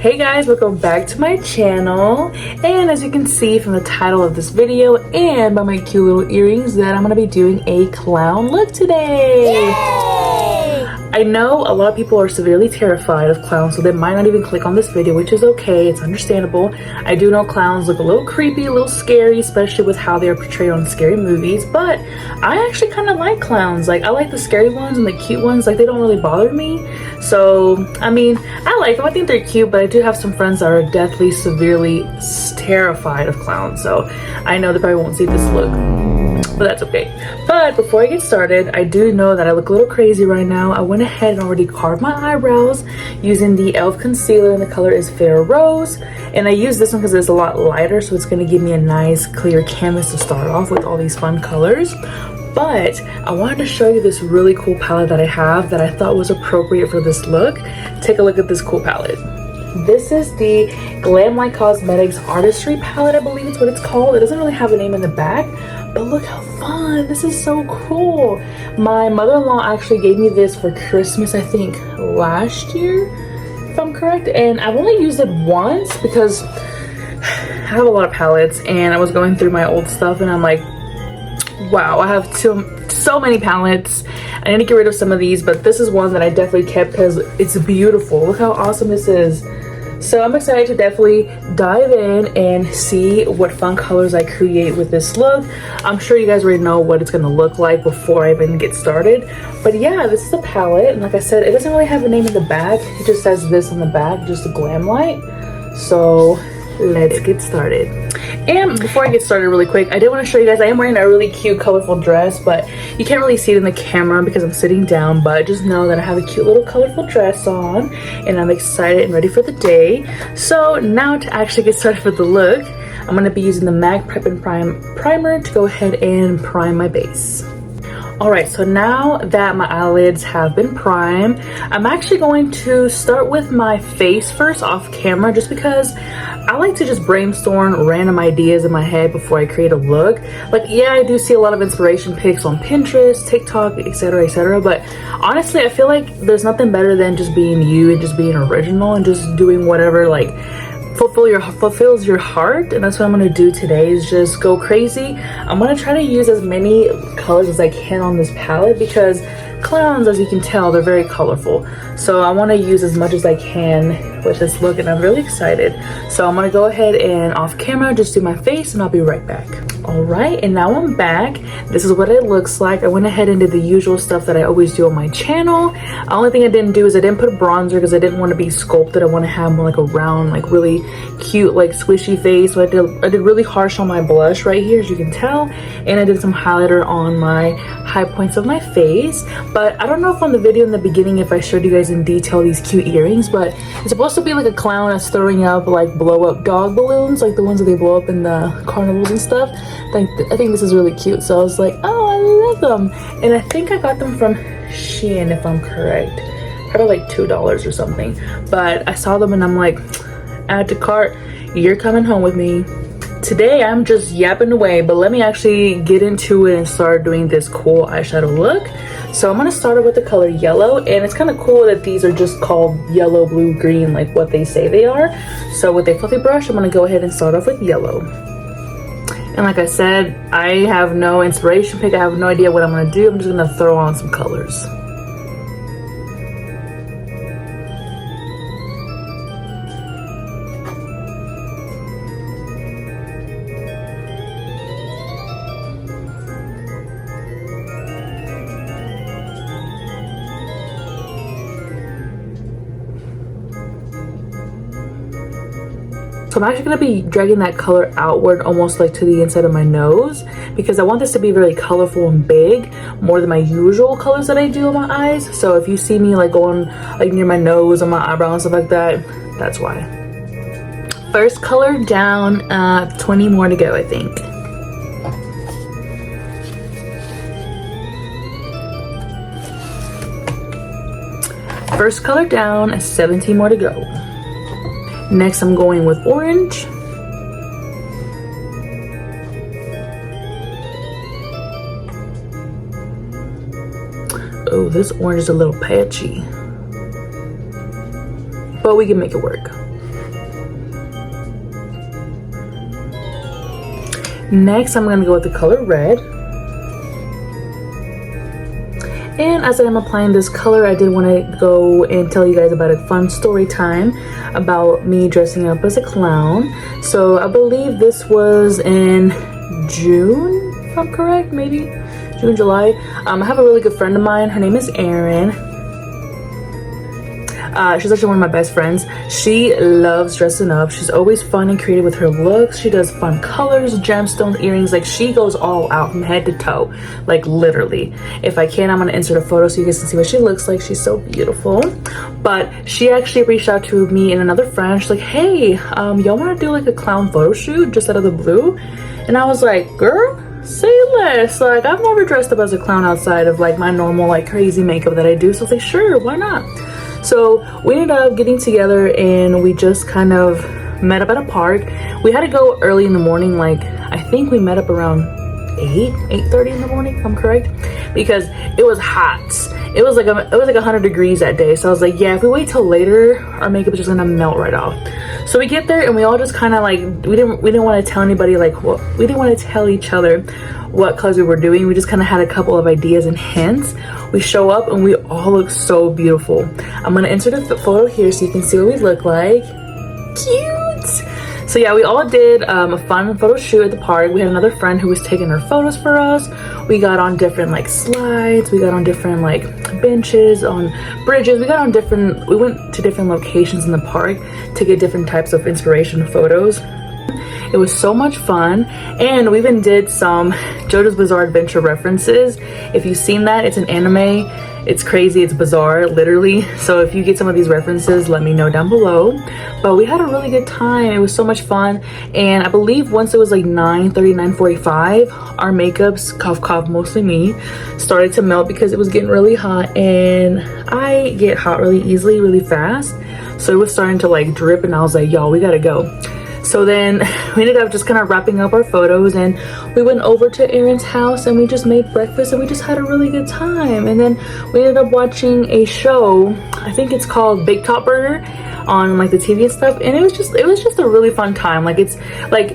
Hey guys, welcome back to my channel. And as you can see from the title of this video and by my cute little earrings, that I'm gonna be doing a clown look today. Yay! I know a lot of people are severely terrified of clowns, so they might not even click on this video, which is okay. It's understandable. I do know clowns look a little creepy, a little scary, especially with how they are portrayed on scary movies, but I actually kind of like clowns. Like, I like the scary ones and the cute ones. Like, they don't really bother me. So, I mean, I like them. I think they're cute, but I do have some friends that are deathly, severely terrified of clowns. So, I know they probably won't see this look, but that's okay. But before I get started, I do know that I look a little crazy right now. I went ahead and already carved my eyebrows using the e.l.f. concealer, and the color is Fair Rose. And I use this one because it's a lot lighter, so it's going to give me a nice clear canvas to start off with all these fun colors. But I wanted to show you this really cool palette that I have that I thought was appropriate for this look. Take a look at this cool palette. This is the Glam Light Cosmetics Artistry palette, I believe it's what it's called. It doesn't really have a name in the back, but look how fun. This is so cool. My mother-in-law actually gave me this for Christmas, I think last year, if I'm correct. And I've only used it once because I have a lot of palettes, and I was going through my old stuff and I'm like, wow, I have so many palettes. I need to get rid of some of these, but this is one that I definitely kept because it's beautiful. Look how awesome this is. So I'm excited to definitely dive in and see what fun colors I create with this look. I'm sure you guys already know what it's going to look like before I even get started. But yeah, this is the palette. And like I said, it doesn't really have a name in the back. It just says this on the back, just a Glam Light. So let's get started. And before I get started really quick, I did want to show you guys, I am wearing a really cute colorful dress, but you can't really see it in the camera because I'm sitting down, but just know that I have a cute little colorful dress on and I'm excited and ready for the day. So now to actually get started with the look, I'm going to be using the MAC Prep and Prime primer to go ahead and prime my base. Alright, so now that my eyelids have been primed, I'm actually going to start with my face first off camera, just because I like to just brainstorm random ideas in my head before I create a look. Like, yeah, I do see a lot of inspiration pics on Pinterest, TikTok, etc., but honestly, I feel like there's nothing better than just being you and just being original and just doing whatever, like, fulfills your heart. And that's what I'm going to do today, is just go crazy. I'm going to try to use as many colors as I can on this palette because clowns, as you can tell, they're very colorful. So I want to use as much as I can with this look, and I'm really excited. So I'm going to go ahead and off camera just do my face, and I'll be right back. Alright, and now I'm back. This is what it looks like. I went ahead and did the usual stuff that I always do on my channel. The only thing I didn't do is I didn't put a bronzer because I didn't want to be sculpted. I want to have more like a round, like really cute, like squishy face. So I did really harsh on my blush right here, as you can tell, and I did some highlighter on my high points of my face. But I don't know if on the video in the beginning if I showed you guys in detail these cute earrings, but it's supposed to be like a clown that's throwing up like blow up dog balloons, like the ones that they blow up in the carnivals and stuff. I think this is really cute, so I was like, oh, I love them. And I think I got them from Shein, if I'm correct, probably like $2 or something. But I saw them and I'm like, add to cart, you're coming home with me. Today I'm just yapping away, but let me actually get into it and start doing this cool eyeshadow look. So I'm going to start with the color yellow, and it's kind of cool that these are just called yellow, blue, green, like what they say they are. So with a fluffy brush, I'm going to go ahead and start off with yellow. And like I said, I have no inspiration pick. I have no idea what I'm going to do. I'm just going to throw on some colors. So I'm actually going to be dragging that color outward, almost like to the inside of my nose, because I want this to be very colorful and big, more than my usual colors that I do on my eyes. So if you see me like going like near my nose on my eyebrow and stuff like that, that's why. First color down, 20 more to go, I think. First color down, 17 more to go. Next, I'm going with orange. Oh, this orange is a little patchy, but we can make it work. Next, I'm going to go with the color red. And as I am applying this color, I did want to go and tell you guys about a fun story time about me dressing up as a clown. So I believe this was in June, if I'm correct, maybe June, July. I have a really good friend of mine. Her name is Erin. She's actually one of my best friends. She loves dressing up. She's always fun and creative with her looks. She does fun colors, gemstones, earrings. Like, she goes all out from head to toe, like literally. If I can, I'm gonna insert a photo so you guys can see what she looks like. She's so beautiful. But she actually reached out to me and another friend. She's like, hey, y'all wanna do like a clown photo shoot just out of the blue? And I was like, girl, say less. Like, I've never dressed up as a clown outside of like my normal like crazy makeup that I do. So I was like, sure, why not? So we ended up getting together and we just kind of met up at a park. We had to go early in the morning. Like, I think we met up around 8:30 in the morning, if I'm correct, because it was hot. It was like 100 degrees that day. So I was like, yeah, if we wait till later, our makeup is just gonna melt right off. So we get there and we all just kind of like, we didn't want to tell anybody like what, we didn't want to tell each other what colors we were doing. We just kind of had a couple of ideas and hints. We show up and we all look so beautiful. I'm gonna insert a photo here so you can see what we look like. Cute. So yeah, we all did a fun photo shoot at the park. We had another friend who was taking our photos for us. We got on different like slides. We got on different like benches, on bridges. We went to different locations in the park to get different types of inspiration photos. It was so much fun, and we even did some JoJo's Bizarre Adventure references. If you've seen that, it's an anime. It's crazy, it's bizarre, literally. So if you get some of these references, let me know down below. But we had a really good time. It was so much fun. And I believe once it was like 9:30, 9:45, our makeups, cough, mostly me, started to melt because it was getting really hot. And I get hot really easily, really fast. So it was starting to like drip, and I was like, y'all, we gotta go. So then we ended up just kind of wrapping up our photos, and we went over to Erin's house and we just made breakfast and we just had a really good time. And then we ended up watching a show, I think it's called Big Top Burger, on like the TV and stuff. And it was just a really fun time. Like, it's like,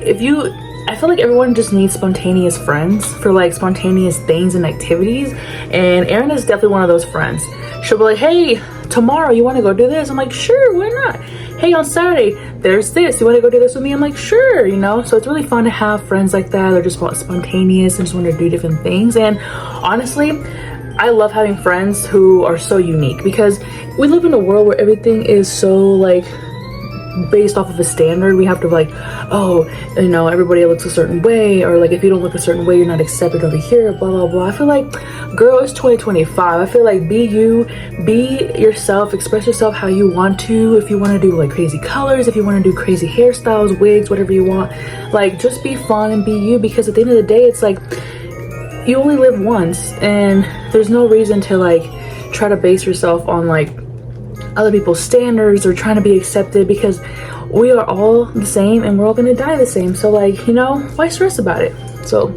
I feel like everyone just needs spontaneous friends for like spontaneous things and activities. And Erin is definitely one of those friends. She'll be like, hey, tomorrow you want to go do this? I'm like, sure, why not? Hey, on Saturday, there's this. You want to go do this with me? I'm like, sure, you know? So it's really fun to have friends like that. They're just spontaneous and just want to do different things. And honestly, I love having friends who are so unique, because we live in a world where everything is so like based off of a standard. We have to like, oh, you know, everybody looks a certain way, or like if you don't look a certain way, you're not accepted over here, blah blah blah. I feel like, girl, it's 2025. I feel like be you, be yourself, express yourself how you want to. If you want to do like crazy colors, if you want to do crazy hairstyles, wigs, whatever you want, like just be fun and be you, because at the end of the day, it's like you only live once, and there's no reason to like try to base yourself on like other people's standards or trying to be accepted, because we are all the same and we're all gonna die the same. So like, you know, why stress about it? So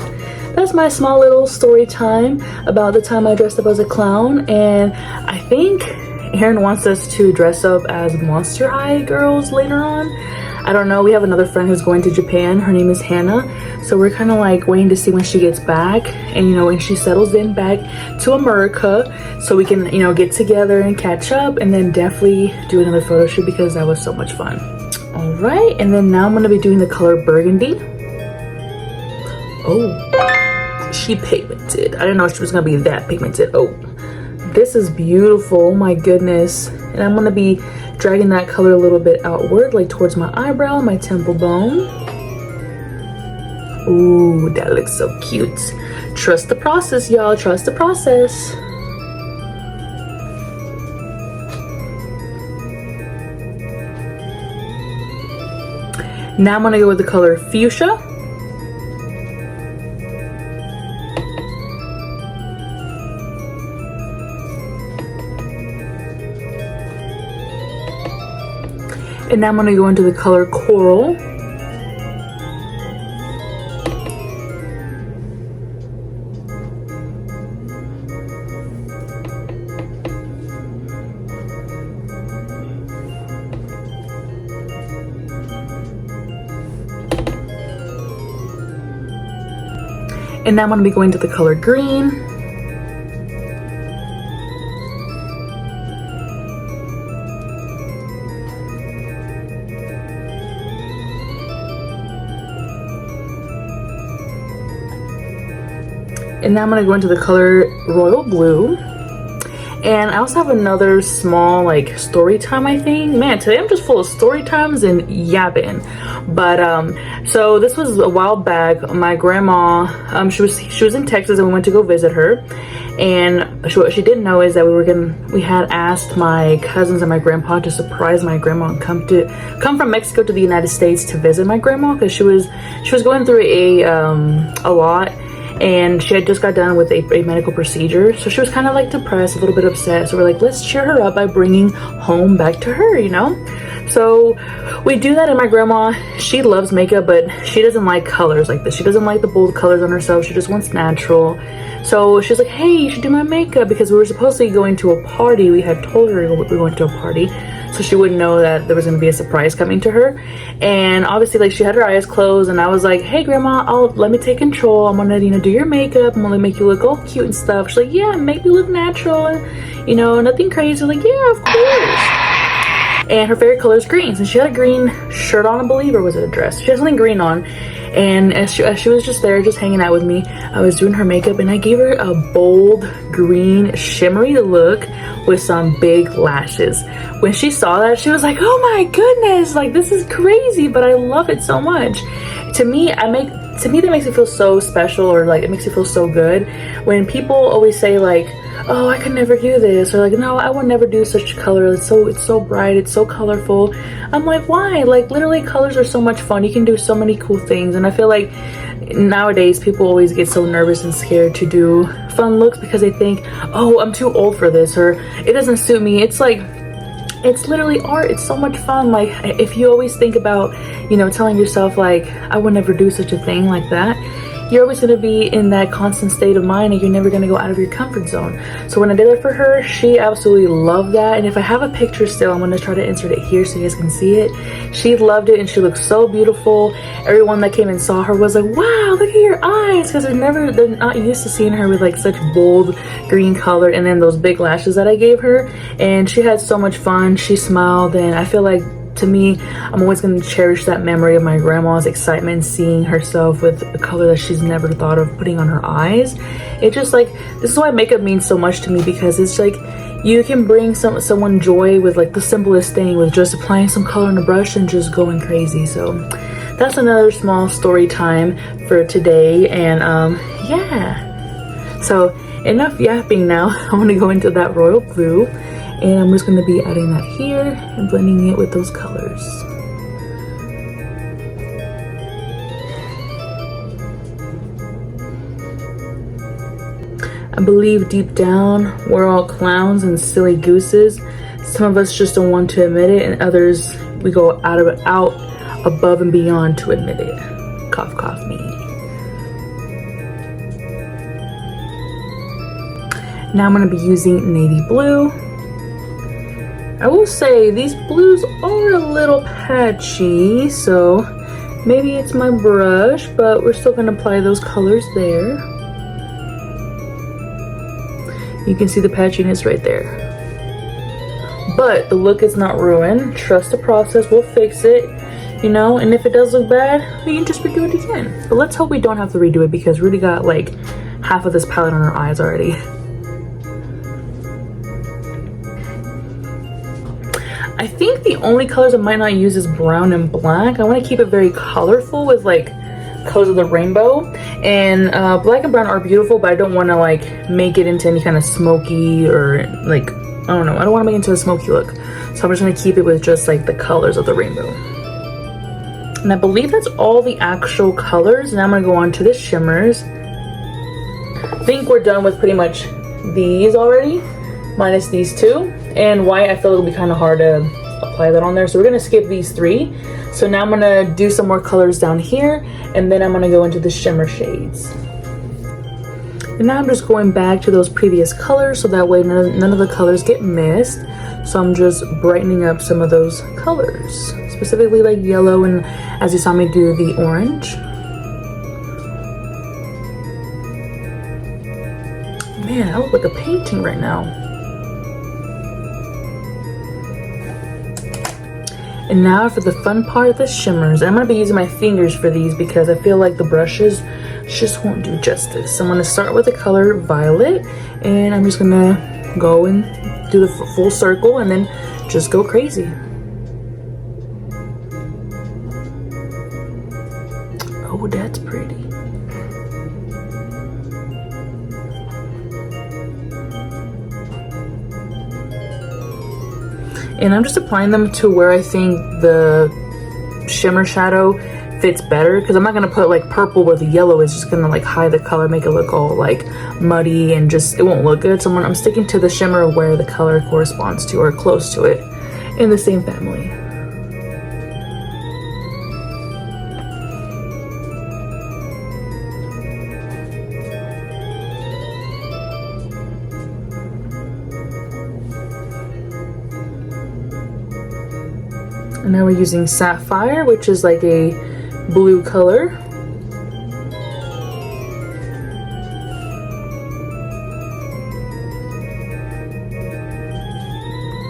that's my small little story time about the time I dressed up as a clown. And I think Erin wants us to dress up as Monster High girls later on. I don't know. We have another friend who's going to Japan. Her name is Hannah. So we're kind of like waiting to see when she gets back, and you know, when she settles in back to America, so we can, you know, get together and catch up, and then definitely do another photo shoot, because that was so much fun. All right, and then now I'm gonna be doing the color burgundy. Oh, she pigmented. I didn't know she was gonna be that pigmented. Oh, this is beautiful. Oh my goodness. And I'm gonna be dragging that color a little bit outward, like towards my eyebrow, my temple bone. Ooh, that looks so cute. Trust the process, y'all. Trust the process. Now I'm gonna go with the color fuchsia. And now I'm gonna go into the color coral. And now I'm going to be going to the color green. And now I'm going to go into the color royal blue. And I also have another small like story time, I think. Man, today I'm just full of story times and yapping. But so this was a while back. My grandma, she was in Texas and we went to go visit her. And what she didn't know is that we had asked my cousins and my grandpa to surprise my grandma and come from Mexico to the United States to visit my grandma, because she was going through a lot. And she had just got done with a medical procedure, so she was kind of like depressed, a little bit upset. So we're like, let's cheer her up by bringing home back to her, you know. So we do that. And my grandma, she loves makeup, but she doesn't like colors like this. She doesn't like the bold colors on herself. She just wants natural. So she's like, hey, you should do my makeup, because we were supposed to be going to a party. We had told her we were going to a party, so she wouldn't know that there was going to be a surprise coming to her. And obviously, like, she had her eyes closed, and I was like, hey grandma, let me take control. I'm gonna, you know, do your makeup. I'm gonna make you look all cute and stuff. She's like, yeah, make me look natural, and, you know, nothing crazy. I'm like, yeah, of course. And her favorite color is green, so she had a green shirt on, I believe, or was it a dress? She had something green on. And as she was just there, just hanging out with me, I was doing her makeup, and I gave her a bold green shimmery look with some big lashes. When she saw that, she was like, oh my goodness, like, this is crazy, but I love it so much. To me, that makes me feel so special, or like, it makes me feel so good when people always say like, oh, I could never do this, or like, no, I would never do such color, it's so bright, it's so colorful. I'm like, why? Like, literally, colors are so much fun. You can do so many cool things. And I feel like nowadays people always get so nervous and scared to do fun looks because they think, oh, I'm too old for this, or it doesn't suit me. It's like, it's literally art. It's so much fun. Like, if you always think about, you know, telling yourself like, I would never do such a thing like that, you're always going to be in that constant state of mind, and you're never going to go out of your comfort zone. So when I did it for her, she absolutely loved that. And if I have a picture still, I'm going to try to insert it here so you guys can see it. She loved it, and she looked so beautiful. Everyone that came and saw her was like, wow, look at your eyes, because they're not used to seeing her with like such bold green color and then those big lashes that I gave her. And she had so much fun. She smiled, and I feel like, to me, I'm always going to cherish that memory of my grandma's excitement seeing herself with a color that she's never thought of putting on her eyes. It just, like, this is why makeup means so much to me, because it's like you can bring someone joy with like the simplest thing, with just applying some color on a brush and just going crazy. So that's another small story time for today. And yeah, so enough yapping now. I want to go into that royal blue. And I'm just going to be adding that here and blending it with those colors. I believe deep down we're all clowns and silly gooses. Some of us just don't want to admit it, and others, we go out above and beyond to admit it. Cough, cough, me. Now I'm going to be using navy blue. I will say these blues are a little patchy, so maybe it's my brush, but we're still going to apply those colors there. You can see the patchiness right there. But the look is not ruined. Trust the process, we'll fix it, you know, and if it does look bad, we can just redo it again. But let's hope we don't have to redo it, because Rudy got like half of this palette on her eyes already. I think the only colors I might not use is brown and black. I want to keep it very colorful with like colors of the rainbow. And black and brown are beautiful, but I don't want to like make it into any kind of smoky, or like, I don't know, I don't want to make it into a smoky look. So I'm just going to keep it with just like the colors of the rainbow. And I believe that's all the actual colors. Now I'm going to go on to the shimmers. I think we're done with pretty much these already, minus these two. And white, I feel it'll be kind of hard to apply that on there, so we're gonna skip these three. So now I'm gonna do some more colors down here, and then I'm gonna go into the shimmer shades. And now I'm just going back to those previous colors, so that way none of the colors get missed. So I'm just brightening up some of those colors, specifically like yellow, and as you saw me do, the orange. Man, I look like a painting right now. And now for the fun part, the shimmers. I'm gonna be using my fingers for these because I feel like the brushes just won't do justice. So I'm gonna start with the color Violet, and I'm just gonna go and do the full circle and then just go crazy. Oh, that's pretty. And I'm just applying them to where I think the shimmer shadow fits better, because I'm not gonna put like purple where the yellow is just gonna like hide the color, make it look all like muddy, and just it won't look good. So I'm sticking to the shimmer where the color corresponds to or close to it in the same family. And now we're using Sapphire, which is like a blue color.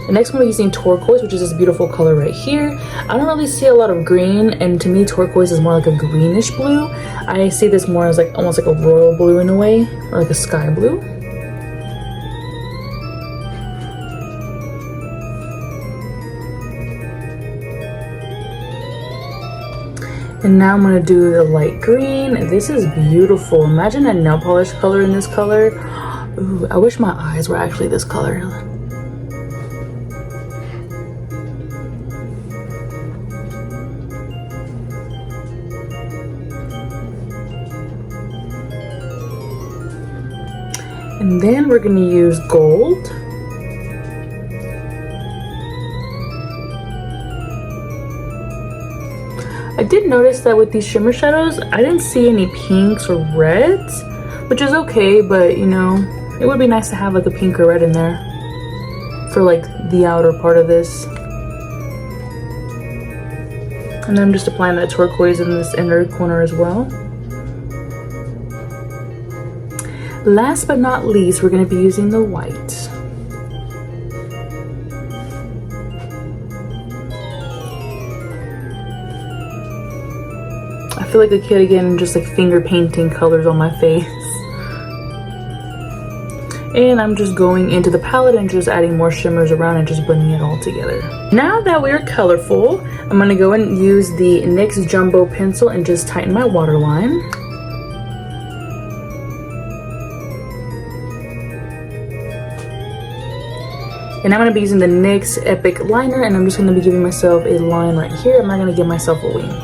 The next one we're using Turquoise, which is this beautiful color right here. I don't really see a lot of green, and to me turquoise is more like a greenish blue. I see this more as like almost like a royal blue in a way, or like a sky blue. And now I'm gonna do the light green. This is beautiful. Imagine a nail polish color in this color. Ooh, I wish my eyes were actually this color. And then we're gonna use gold. I did notice that with these shimmer shadows, I didn't see any pinks or reds, which is okay, but you know, it would be nice to have like a pink or red in there for like the outer part of this. And then I'm just applying that turquoise in this inner corner as well. Last but not least, we're going to be using the white. I feel like a kid again, just like finger painting colors on my face. And I'm just going into the palette and just adding more shimmers around and just blending it all together. Now that we're colorful, I'm going to go and use the NYX Jumbo pencil and just tighten my waterline. And I'm going to be using the NYX Epic Liner, and I'm just going to be giving myself a line right here. I'm not going to give myself a wing.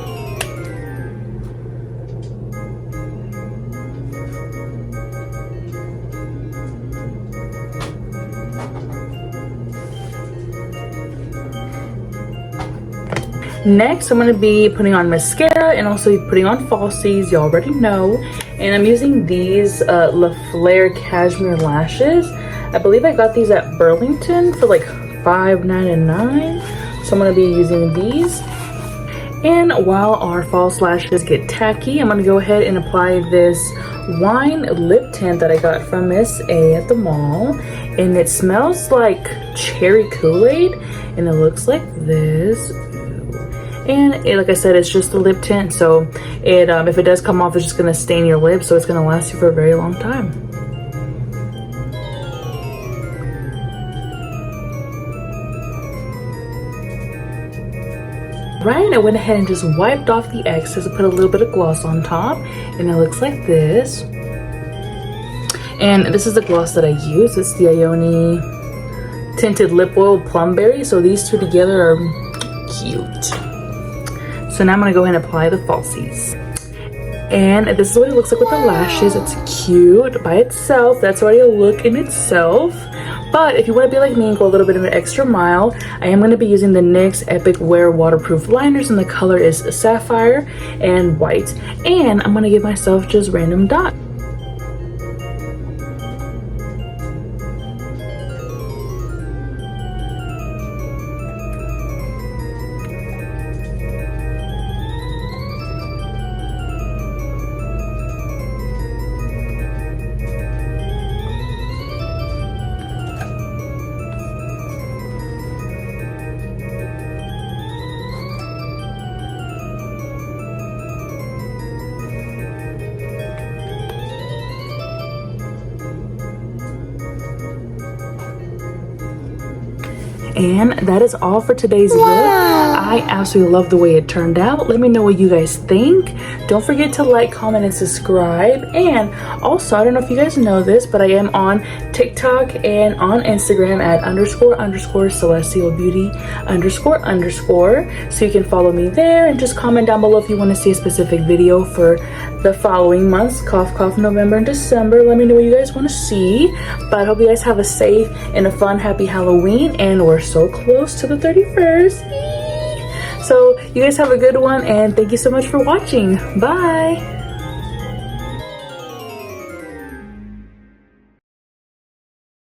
Next, I'm going to be putting on mascara and also putting on falsies, you already know. And I'm using these La Flare Cashmere Lashes. I believe I got these at Burlington for like $5.99. So I'm going to be using these. And while our false lashes get tacky, I'm going to go ahead and apply this wine lip tint that I got from Miss A at the mall. And it smells like cherry Kool-Aid. And it looks like this. And like I said, it's just a lip tint, so it if it does come off, it's just gonna stain your lips, so it's gonna last you for a very long time. Right, I went ahead and just wiped off the excess and put a little bit of gloss on top, and it looks like this. And this is the gloss that I use. It's the Ione Tinted Lip Oil Plumberry, so these two together are cute. So now I'm going to go ahead and apply the falsies. And this is what it looks like with the lashes. It's cute by itself. That's already a look in itself. But if you want to be like me and go a little bit of an extra mile, I am going to be using the NYX Epic Wear Waterproof Liners, and the color is Sapphire and White. And I'm going to give myself just random dots. And that is all for today's look. I absolutely love the way it turned out. Let me know what you guys think. Don't forget to like, comment, and subscribe. And also, I don't know if you guys know this, but I am on TikTok and on Instagram at __ celestial beauty __. So you can follow me there and just comment down below if you want to see a specific video for the following months, cough cough, November and December. Let me know what you guys want to see. But I hope you guys have a safe and a fun, happy Halloween, and we're so close to the 31st. So you guys have a good one, and thank you so much for watching. Bye.